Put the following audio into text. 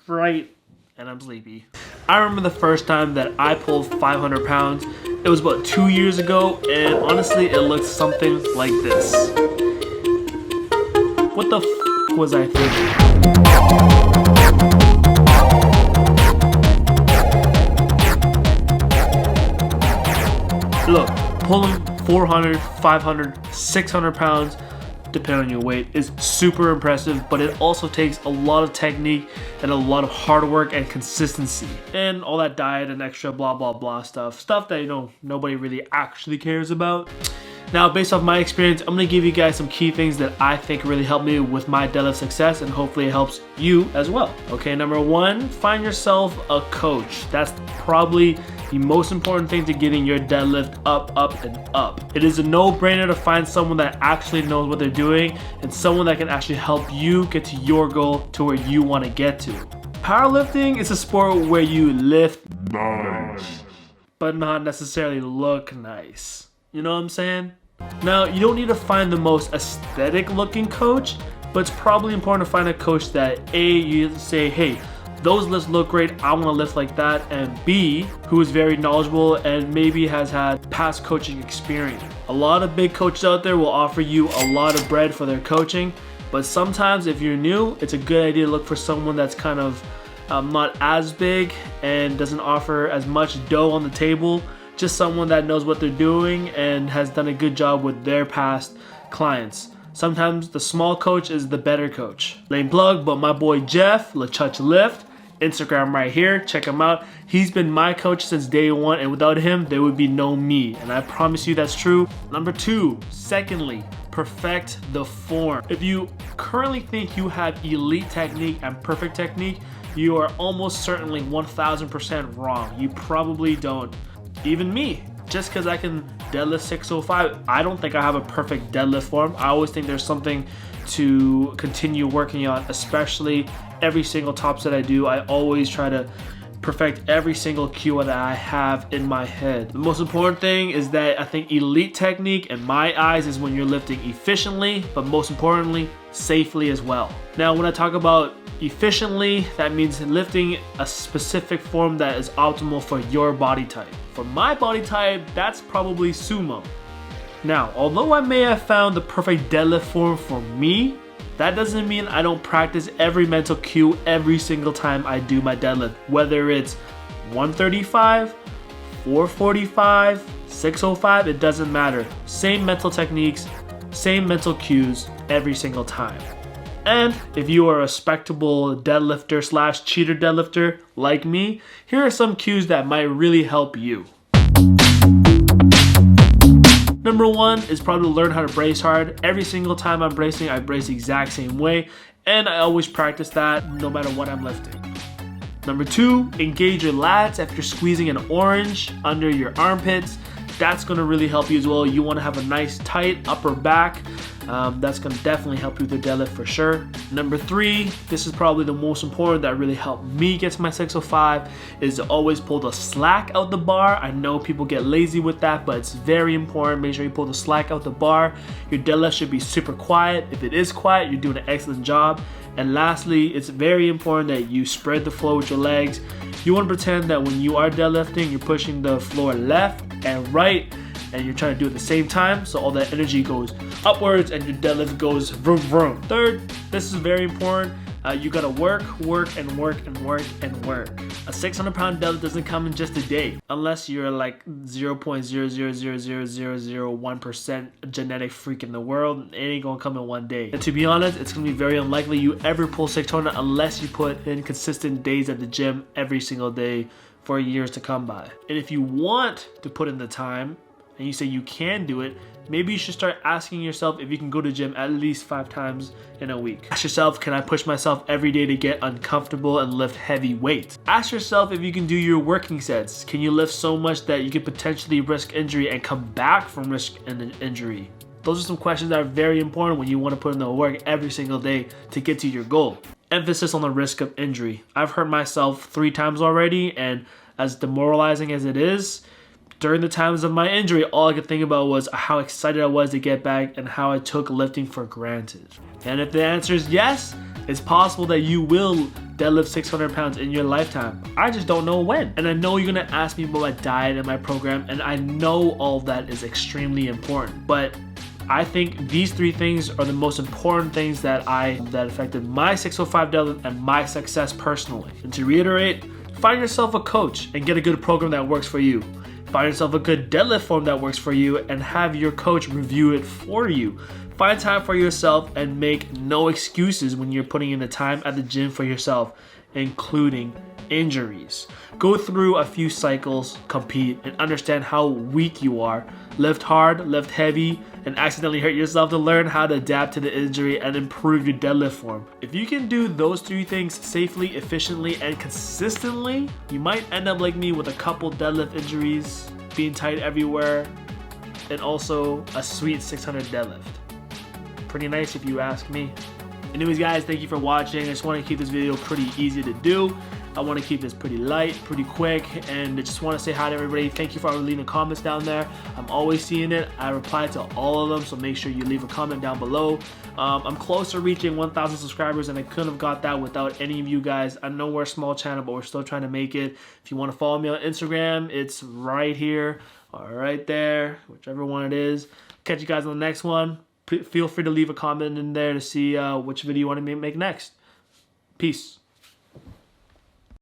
bright and I'm sleepy. I remember the first time that I pulled 500 pounds. It was about 2 years ago, and honestly, it looked something like this. What the f was I thinking? Look, pulling 400, 500, 600 pounds, depending on your weight, is super impressive, but it also takes a lot of technique and a lot of hard work and consistency. And all that diet and extra blah blah blah stuff that, you know, nobody really actually cares about. Now, based off my experience, I'm gonna give you guys some key things that I think really helped me with my deadlift success, and hopefully it helps you as well. Okay, number one, find yourself a coach. That's probably the most important thing to getting your deadlift up, up, and up. It is a no-brainer to find someone that actually knows what they're doing and someone that can actually help you get to your goal, to where you want to get to. Powerlifting is a sport where you lift nice, but not necessarily look nice. You know what I'm saying? Now, you don't need to find the most aesthetic looking coach, but it's probably important to find a coach that A, you say, hey, those lifts look great, I want to lift like that, and B, who is very knowledgeable and maybe has had past coaching experience. A lot of big coaches out there will offer you a lot of bread for their coaching, but sometimes if you're new, it's a good idea to look for someone that's kind of not as big and doesn't offer as much dough on the table. Just someone that knows what they're doing and has done a good job with their past clients. Sometimes the small coach is the better coach. Lame plug, but my boy Jeff, Lift, Instagram right here, check him out. He's been my coach since day one, and without him, there would be no me, and I promise you that's true. Number two, secondly, perfect the form. If you currently think you have elite technique and perfect technique, you are almost certainly 1000% wrong. You probably don't. Even me, just because I can deadlift 605, I don't think I have a perfect deadlift form. I always think there's something to continue working on, especially every single top set I do. I always try to perfect every single cue that I have in my head. The most important thing is that I think elite technique in my eyes is when you're lifting efficiently, but most importantly, safely as well. Now, when I talk about efficiently, that means lifting a specific form that is optimal for your body type. For my body type, that's probably sumo. Now, although I may have found the perfect deadlift form for me, that doesn't mean I don't practice every mental cue every single time I do my deadlift. Whether it's 135, 445, 605, it doesn't matter. Same mental techniques, same mental cues every single time. And if you are a respectable deadlifter / cheater deadlifter like me, here are some cues that might really help you. Number one is probably learn how to brace hard. Every single time I'm bracing, I brace the exact same way, and I always practice that no matter what I'm lifting. Number two, engage your lats after squeezing an orange under your armpits. That's gonna really help you as well. You wanna have a nice tight upper back. That's gonna definitely help you with the deadlift for sure. Number three, this is probably the most important that really helped me get to my 605, is to always pull the slack out the bar. I know people get lazy with that, but it's very important. Make sure you pull the slack out the bar. Your deadlift should be super quiet. If it is quiet, you're doing an excellent job. And lastly, it's very important that you spread the floor with your legs. You want to pretend that when you are deadlifting, you're pushing the floor left and right, and you're trying to do it at the same time, so all that energy goes upwards and your deadlift goes vroom vroom. Third, this is very important. You gotta work. A 600 pound deadlift doesn't come in just a day, unless you're like 0.0000001% genetic freak in the world. It ain't gonna come in one day. And to be honest, it's gonna be very unlikely you ever pull 600 unless you put in consistent days at the gym every single day for years to come by. And if you want to put in the time, and you say you can do it, maybe you should start asking yourself if you can go to the gym at least 5 times in a week. Ask yourself, can I push myself every day to get uncomfortable and lift heavy weights? Ask yourself if you can do your working sets. Can you lift so much that you could potentially risk injury and come back from risk and injury? Those are some questions that are very important when you want to put in the work every single day to get to your goal. Emphasis on the risk of injury. I've hurt myself 3 times already, and as demoralizing as it is, during the times of my injury, all I could think about was how excited I was to get back and how I took lifting for granted. And if the answer is yes, it's possible that you will deadlift 600 pounds in your lifetime. I just don't know when. And I know you're gonna ask me about my diet and my program, and I know all of that is extremely important. But I think these 3 things are the most important things that affected my 605 deadlift and my success personally. And to reiterate, find yourself a coach and get a good program that works for you. Find yourself a good deadlift form that works for you and have your coach review it for you. Find time for yourself and make no excuses when you're putting in the time at the gym for yourself, including injuries. Go through a few cycles, compete, and understand how weak you are. Lift hard, lift heavy, and accidentally hurt yourself to learn how to adapt to the injury and improve your deadlift form. If you can do those 3 things safely, efficiently, and consistently, you might end up like me with a couple deadlift injuries, being tight everywhere, and also a sweet 600 deadlift. Pretty nice if you ask me. Anyways guys, thank you for watching. I just want to keep this video pretty easy to do. I want to keep this pretty light, pretty quick, and I just want to say hi to everybody. Thank you for leaving comments down there. I'm always seeing it. I reply to all of them, so make sure you leave a comment down below. I'm close to reaching 1,000 subscribers, and I couldn't have got that without any of you guys. I know we're a small channel, but we're still trying to make it. If you want to follow me on Instagram, it's right here or right there, whichever one it is. Catch you guys on the next one. Feel free to leave a comment in there to see which video you want to make next. Peace.